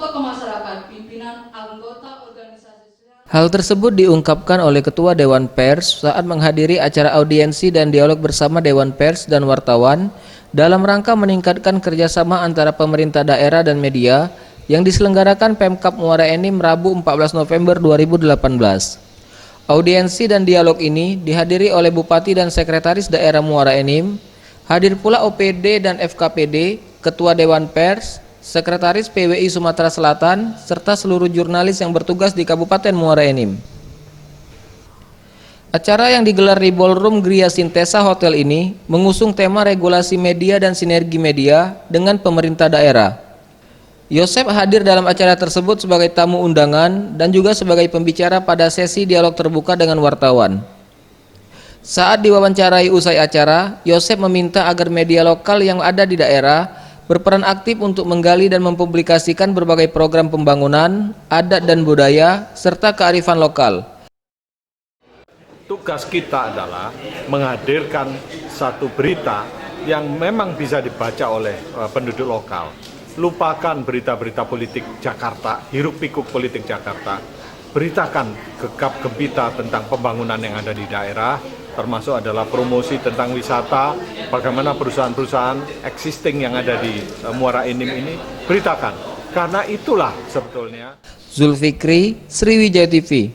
tokoh masyarakat, pimpinan anggota organisasi sosial. Hal tersebut diungkapkan oleh Ketua Dewan Pers saat menghadiri acara audiensi dan dialog bersama Dewan Pers dan wartawan dalam rangka meningkatkan kerjasama antara pemerintah daerah dan media yang diselenggarakan Pemkab Muara Enim Rabu 14 November 2018. Audiensi dan dialog ini dihadiri oleh Bupati dan Sekretaris Daerah Muara Enim, hadir pula OPD dan FKPD, Ketua Dewan Pers, Sekretaris PWI Sumatera Selatan, serta seluruh jurnalis yang bertugas di Kabupaten Muara Enim. Acara yang digelar di Ballroom Gria Sintesa Hotel ini mengusung tema regulasi media dan sinergi media dengan pemerintah daerah. Yosep hadir dalam acara tersebut sebagai tamu undangan dan juga sebagai pembicara pada sesi dialog terbuka dengan wartawan. Saat diwawancarai usai acara, Yosep meminta agar media lokal yang ada di daerah berperan aktif untuk menggali dan mempublikasikan berbagai program pembangunan, adat dan budaya, serta kearifan lokal. Tugas kita adalah menghadirkan satu berita yang memang bisa dibaca oleh penduduk lokal. Lupakan berita-berita politik Jakarta, hiruk pikuk politik Jakarta. Beritakan gegap gempita tentang pembangunan yang ada di daerah, termasuk adalah promosi tentang wisata, bagaimana perusahaan-perusahaan existing yang ada di Muara Enim ini, beritakan. Karena itulah sebetulnya. Zulfikri, Sriwijaya TV.